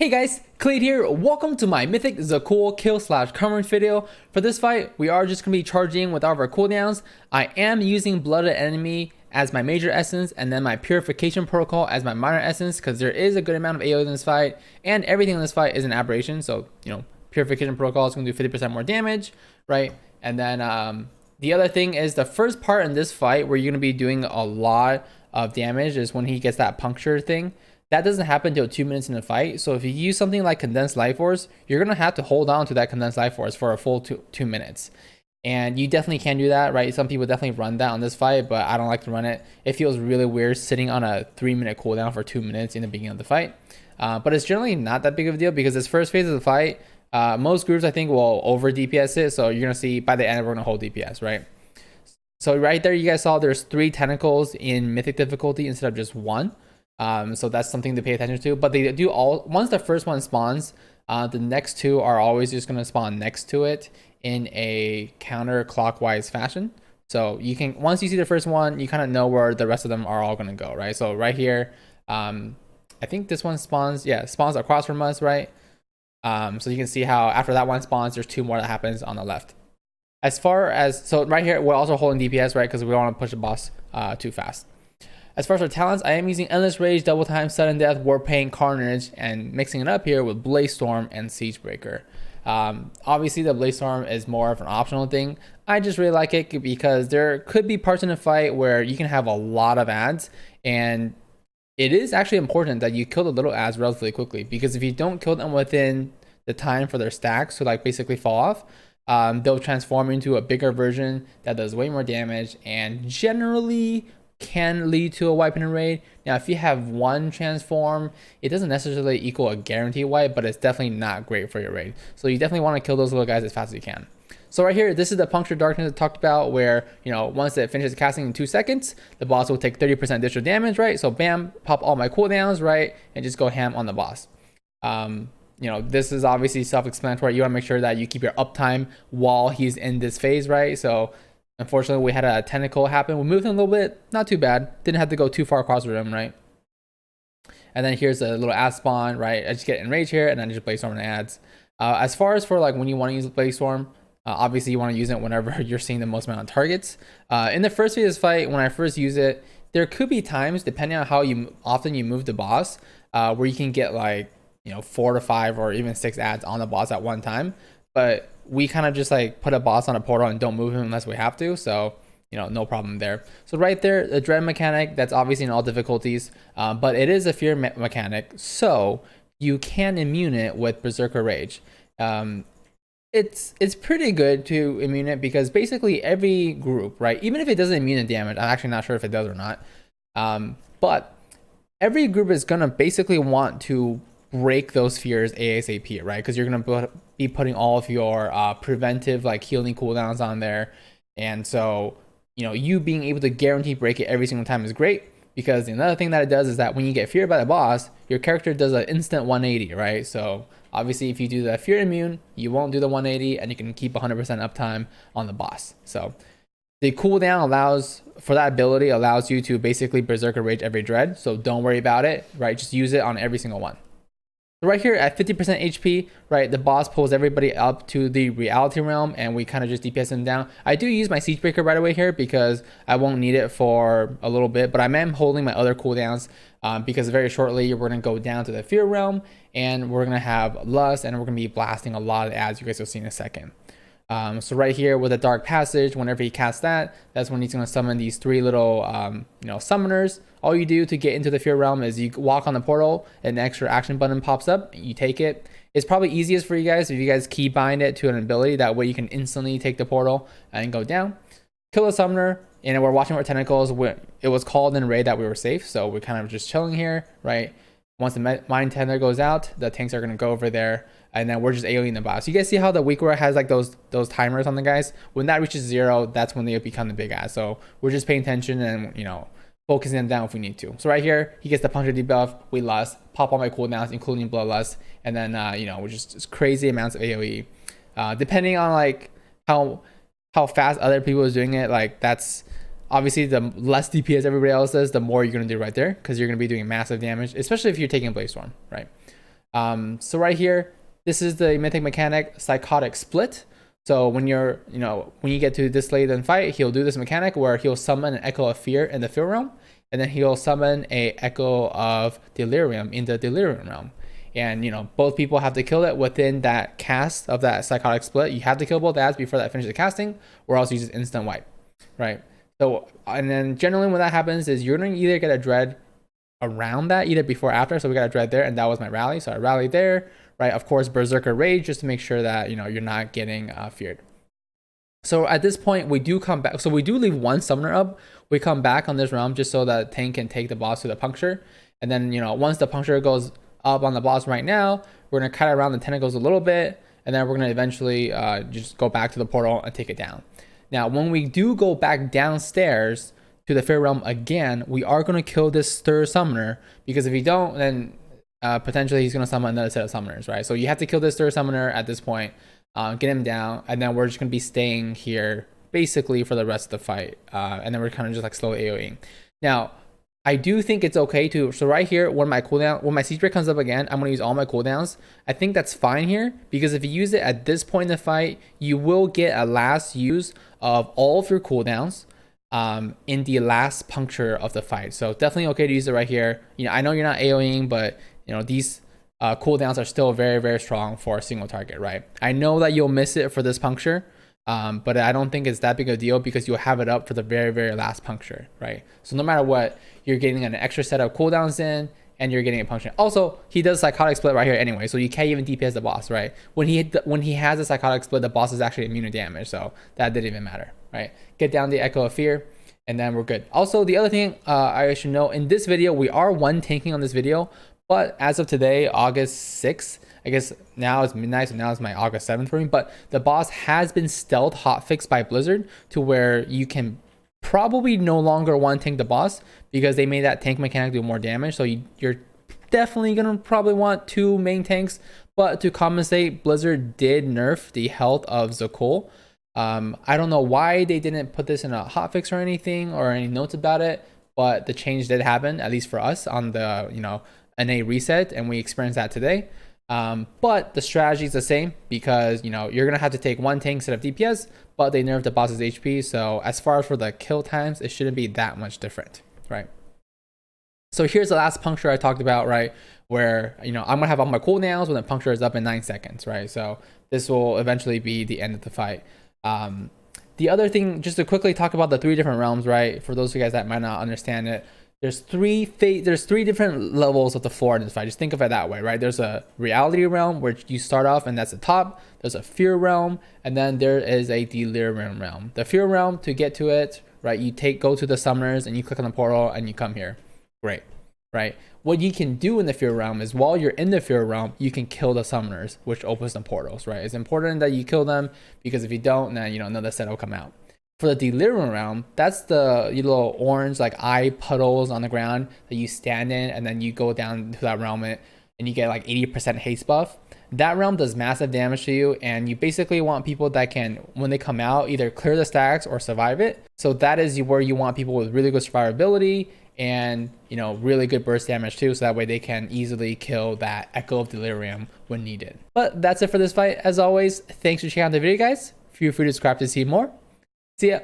Hey guys, Kelade here. Welcome to my Mythic Za'qul kill/coverage video. For this fight, we are just going to be charging with all of our cooldowns. I am using Blooded Enemy as my major essence and then my Purification Protocol as my minor essence because there is a good amount of AoE in this fight and everything in this fight is an aberration. So, Purification Protocol is going to do 50% more damage, right? And then the other thing is the first part in this fight where you're going to be doing a lot of damage is when he gets that puncture thing. That doesn't happen until 2 minutes in the fight. So if you use something like Condensed Life Force, you're going to have to hold on to that Condensed Life Force for a full two minutes. And you definitely can do that, right? Some people definitely run that on this fight, but I don't like to run it. It feels really weird sitting on a 3-minute cooldown for 2 minutes in the beginning of the fight. But it's generally not that big of a deal because this first phase of the fight, most groups I think will over DPS it. So you're going to see by the end, we're going to hold DPS, right? So right there, you guys saw there's 3 tentacles in Mythic difficulty instead of just 1. So that's something to pay attention to, but they do all, once the first one spawns, the next 2 are always just going to spawn next to it in a counterclockwise fashion. So you can, once you see the first one, you kind of know where the rest of them are all going to go, right? So right here, I think this one spawns across from us, right? So you can see how after that one spawns, there's 2 more that happens on the left. As far as, so right here, we're also holding DPS, right? Because we don't want to push the boss too fast. As far as our talents, I am using Endless Rage, Double Time, Sudden Death, Warpaint, Carnage, and mixing it up here with Blaze Storm and Siegebreaker. Obviously, the Blaze Storm is more of an optional thing. I just really like it because there could be parts in the fight where you can have a lot of ads, and it is actually important that you kill the little ads relatively quickly because if you don't kill them within the time for their stacks to like basically fall off, they'll transform into a bigger version that does way more damage and generally can lead to a wipe in a raid. Now, if you have 1 transform, it doesn't necessarily equal a guaranteed wipe, but it's definitely not great for your raid. So you definitely want to kill those little guys as fast as you can. So right here, this is the Puncture Darkness I talked about where, once it finishes casting in 2 seconds, the boss will take 30% additional damage, right? So bam, pop all my cooldowns, right? And just go ham on the boss. This is obviously self-explanatory. You want to make sure that you keep your uptime while he's in this phase, right? So unfortunately, we had a tentacle happen. We moved him a little bit, not too bad. Didn't have to go too far across the room, right? And then here's a little ad spawn, right? I just get enrage here, and then just Blaze Storm and ads. As far as for like when you want to use Blaze Storm, obviously you want to use it whenever you're seeing the most amount of targets. In the first phase of this fight, when I first use it, there could be times, depending on how often you move the boss, where you can get like 4 to 5 or even 6 ads on the boss at one time. But we kind of just like put a boss on a portal and don't move him unless we have to. So, no problem there. So right there, the dread mechanic, that's obviously in all difficulties, but it is a fear mechanic. So you can immune it with Berserker Rage. It's pretty good to immune it because basically every group, right? Even if it doesn't immune the damage, I'm actually not sure if it does or not. But every group is going to basically want to break those fears ASAP, right? Because you're going to be putting all of your preventive like healing cooldowns on there. And so, you being able to guarantee break it every single time is great because another thing that it does is that when you get feared by the boss, your character does an instant 180, right? So obviously if you do the fear immune, you won't do the 180 and you can keep 100% uptime on the boss. So the cooldown for that ability allows you to basically Berserker Rage every dread. So don't worry about it, right? Just use it on every single one. Right here at 50% HP, right, the boss pulls everybody up to the reality realm and we kind of just DPS them down. I do use my Siegebreaker right away here because I won't need it for a little bit, but I am holding my other cooldowns because very shortly we're going to go down to the Fear Realm and we're going to have Lust and we're going to be blasting a lot of ads you guys will see in a second. So right here with the Dark Passage, whenever he casts that, that's when he's going to summon these 3 little, summoners. All you do to get into the Fear Realm is you walk on the portal, an extra action button pops up, you take it. It's probably easiest for you guys if you guys keybind it to an ability. That way you can instantly take the portal and go down. Kill a summoner, and we're watching our tentacles. It was called in raid that we were safe, so we're kind of just chilling here, right? Once the Mind Tender goes out, the tanks are going to go over there, and then we're just AoEing the boss. You guys see how the weak aura has like those timers on the guys? When that reaches 0, that's when they become the big ass. So we're just paying attention and, focusing them down if we need to. So right here, he gets the Puncture debuff, we Lust, pop all my cooldowns, including Bloodlust, and then, we're just crazy amounts of AoE. Depending on like how fast other people is doing it, like that's obviously the less DPS everybody else does, the more you're going to do right there because you're going to be doing massive damage, especially if you're taking Blaze Storm, right? So right here, this is the mythic mechanic Psychotic split. So when you're, when you get to this late in fight, he'll do this mechanic where he'll summon an Echo of Fear in the Fear realm, and then he'll summon a Echo of Delirium in the Delirium realm. And both people have to kill it within that cast of that Psychotic split. You have to kill both ads before that finishes the casting, or else you just instant wipe, right? So, and then generally when that happens is you're gonna either get a dread around that, either before or after. So we got a dread there, and that was my rally. So I rallied there, right? Of course, Berserker Rage, just to make sure that you're not getting feared. So at this point, we do come back. So we do leave one summoner up. We come back on this realm just so that tank can take the boss to the puncture. And then once the puncture goes up on the boss right now, we're gonna cut around the tentacles a little bit, and then we're gonna eventually just go back to the portal and take it down. Now, when we do go back downstairs to the Fear realm again, we are gonna kill this third summoner, because if you don't, then potentially he's gonna summon another set of summoners, right? So you have to kill this third summoner at this point, get him down, and then we're just gonna be staying here basically for the rest of the fight, and then we're kind of just like slow AoEing. Now, I do think it's okay to, so right here, when my siege break comes up again, I'm going to use all my cooldowns. I think that's fine here, because if you use it at this point in the fight, you will get a last use of all of your cooldowns in the last puncture of the fight. So definitely okay to use it right here. I know you're not AoEing, but these cooldowns are still very, very strong for a single target, right? I know that you'll miss it for this puncture, but I don't think it's that big a deal, because you'll have it up for the very, very last puncture, right? So no matter what, you're getting an extra set of cooldowns in, and you're getting a puncture. Also, he does Psychotic split right here anyway, so you can't even DPS the boss, right? When he has a Psychotic split, the boss is actually immune to damage, so that didn't even matter, right? Get down the Echo of Fear, and then we're good. Also, the other thing I should know, in this video, we are one tanking on this video, but as of today, August 6th, I guess now it's midnight, so now it's my August 7th for me, but the boss has been stealth hotfixed by Blizzard to where you can probably no longer one tank the boss, because they made that tank mechanic do more damage. So you're definitely gonna probably want 2 main tanks, but to compensate, Blizzard did nerf the health of Za'qul. I don't know why they didn't put this in a hotfix or anything, or any notes about it, but the change did happen, at least for us, on the NA reset, and we experienced that today. But the strategy is the same, because you're gonna have to take 1 tank instead of DPS, but they nerfed the boss's HP, so as far as for the kill times, it shouldn't be that much different, right? So here's the last puncture I talked about, right? Where I'm gonna have all my cooldowns when the puncture is up in 9 seconds, right? So this will eventually be the end of the fight. The other thing, just to quickly talk about the 3 different realms, right? For those of you guys that might not understand it, there's 3 different levels of the floor in this fight. Just think of it that way, right? There's a reality realm where you start off, and that's the top. There's a fear realm, and then there is a delirium realm. The fear realm, to get to it, right? You go to the summoners, and you click on the portal, and you come here. Great, right? What you can do in the fear realm is, while you're in the fear realm, you can kill the summoners, which opens the portals, right? It's important that you kill them, because if you don't, then another set will come out. For the delirium realm, that's the little orange like eye puddles on the ground that you stand in, and then you go down to that realm and you get like 80% haste buff. That realm does massive damage to you, and you basically want people that can, when they come out, either clear the stacks or survive it. So that is where you want people with really good survivability and really good burst damage too, so that way they can easily kill that Echo of Delirium when needed. But that's it for this fight. As always, thanks for checking out the video, guys. Feel free to subscribe to see more. See ya.